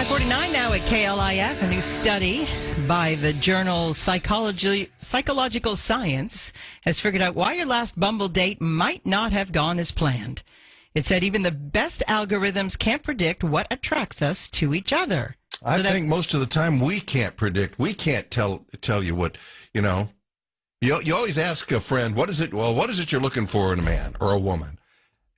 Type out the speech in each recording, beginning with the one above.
5:49 now at KLIF. A new study by the journal Psychological Science has figured out why your last Bumble date might not have gone as planned. It said even the best algorithms can't predict what attracts us to each other. I think most of the time we can't predict. We can't tell you what, you know. You always ask a friend, what is it you're looking for in a man or a woman?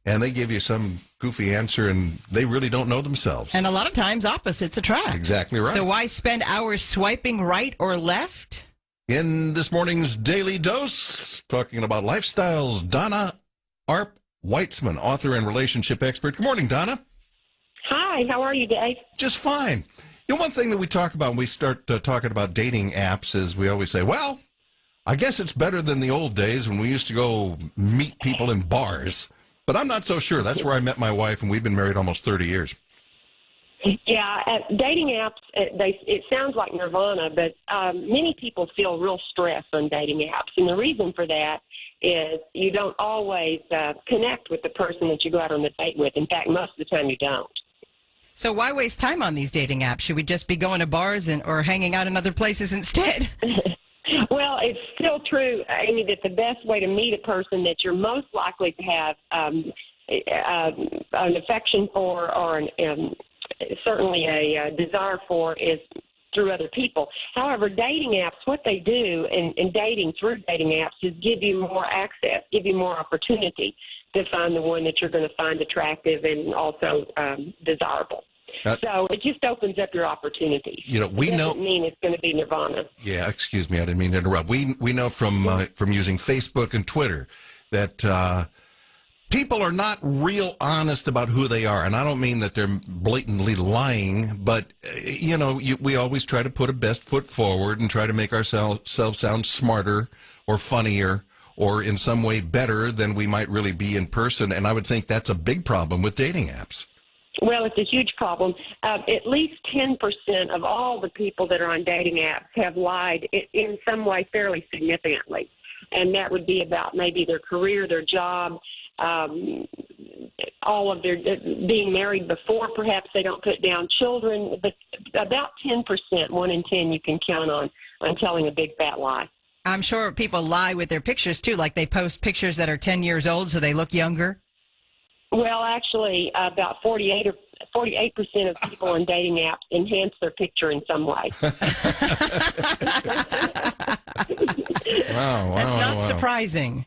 And they give you some goofy answer, and they really don't know themselves. And a lot of times opposites attract. Exactly right. So why spend hours swiping right or left? In this morning's Daily Dose, talking about lifestyles, Donna Arp Weitzman, author and relationship expert. Good morning, Donna. Hi, how are you, Dave? Just fine. You know, one thing that we talk about when we start talking about dating apps is we always say, well, I guess it's better than the old days when we used to go meet people in bars. But I'm not so sure. That's where I met my wife, and we've been married almost 30 years. Yeah, dating apps, it sounds like nirvana, but many people feel real stress on dating apps. And the reason for that is you don't always connect with the person that you go out on the date with. In fact, most of the time you don't. So why waste time on these dating apps? Should we just be going to bars or hanging out in other places instead? Well, it's still true, Amy, that the best way to meet a person that you're most likely to have an affection for or certainly a desire for is through other people. However, dating apps, what they do in dating through dating apps is give you more access, give you more opportunity to find the one that you're going to find attractive and also desirable. So it just opens up your opportunities. You know, we doesn't mean it's going to be nirvana. Yeah, excuse me, I didn't mean to interrupt. We know from using Facebook and Twitter that people are not real honest about who they are, and I don't mean that they're blatantly lying, but you know, we always try to put a best foot forward and try to make ourselves sound smarter or funnier or in some way better than we might really be in person, and I would think that's a big problem with dating apps. Well, it's a huge problem. At least 10% of all the people that are on dating apps have lied in some way fairly significantly. And that would be about maybe their career, their job, all of their being married before. Perhaps they don't put down children. But about 10%, 1 in 10, you can count on telling a big fat lie. I'm sure people lie with their pictures, too, like they post pictures that are 10 years old so they look younger. Well, actually, about 48% of people on dating apps enhance their picture in some way. Wow, that's not surprising.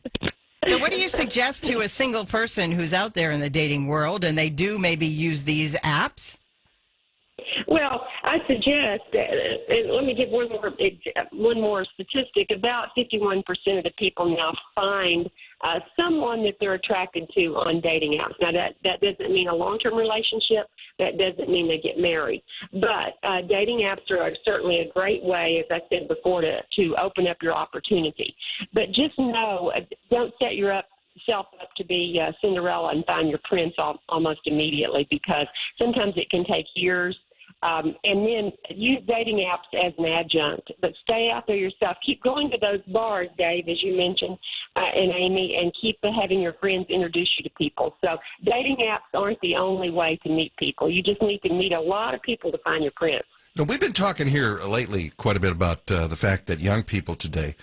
So what do you suggest to a single person who's out there in the dating world and they do maybe use these apps? Well, I suggest, and let me give one more statistic. About 51% of the people now find someone that they're attracted to on dating apps. Now, that doesn't mean a long-term relationship. That doesn't mean they get married. But dating apps are certainly a great way, as I said before, to open up your opportunity. But just know, don't set yourself up to be Cinderella and find your prince almost immediately, because sometimes it can take years. And then use dating apps as an adjunct, but stay out there yourself. Keep going to those bars, Dave, as you mentioned, and Amy, and keep having your friends introduce you to people. So dating apps aren't the only way to meet people. You just need to meet a lot of people to find your prince. Now, we've been talking here lately quite a bit about the fact that young people today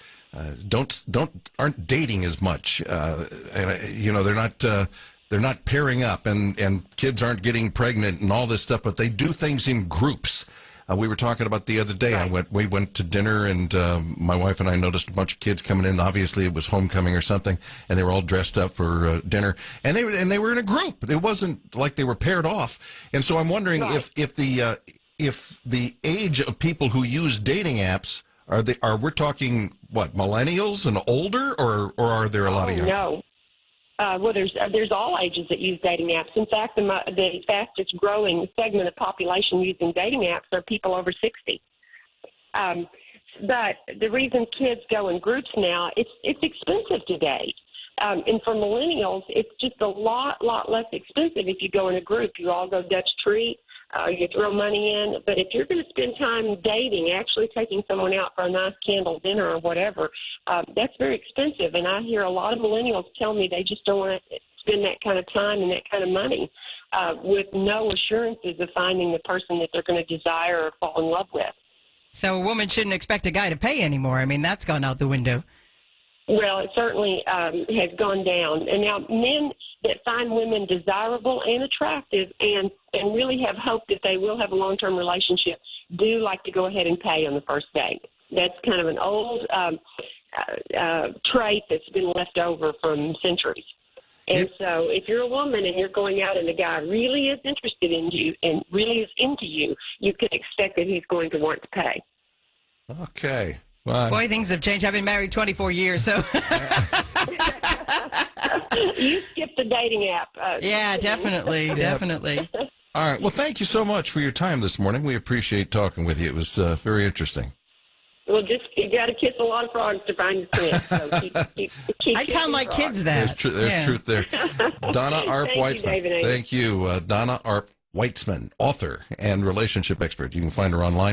aren't dating as much. And you know, they're not pairing up, and kids aren't getting pregnant and all this stuff, but they do things in groups. We were talking about the other day. Right. We went to dinner, and my wife and I noticed a bunch of kids coming in. Obviously, it was homecoming or something, and they were all dressed up for dinner. And they were in a group. It wasn't like they were paired off. And so I'm wondering if the age of people who use dating apps we're talking what, millennials and older, or are there a lot of young? No. Well, there's all ages that use dating apps. In fact, the fastest growing segment of population using dating apps are people over 60. But the reason kids go in groups now, it's expensive to date. And for millennials, it's just a lot less expensive if you go in a group. You all go Dutch treat, you throw money in. But if you're going to spend time dating, actually taking someone out for a nice candle dinner or whatever, that's very expensive. And I hear a lot of millennials tell me they just don't want to spend that kind of time and that kind of money. with no assurances of finding the person that they're going to desire or fall in love with. So a woman shouldn't expect a guy to pay anymore. I mean, that's gone out the window. Well, it certainly has gone down. And now men that find women desirable and attractive and really have hope that they will have a long-term relationship do like to go ahead and pay on the first date. That's kind of an old trait that's been left over from centuries. And so if you're a woman and you're going out and the guy really is interested in you and really is into you, you can expect that he's going to want to pay. Okay. Well, boy, things have changed. I've been married 24 years, so. You skipped the dating app. Yeah, definitely, definitely. All right. Well, thank you so much for your time this morning. We appreciate talking with you. It was very interesting. Well, you got to kiss a lot of frogs to find your prince. So keep I tell my kids that. There's truth there. Donna Arp Weitzman. David. Thank you. Donna Arp Weitzman, author and relationship expert. You can find her online.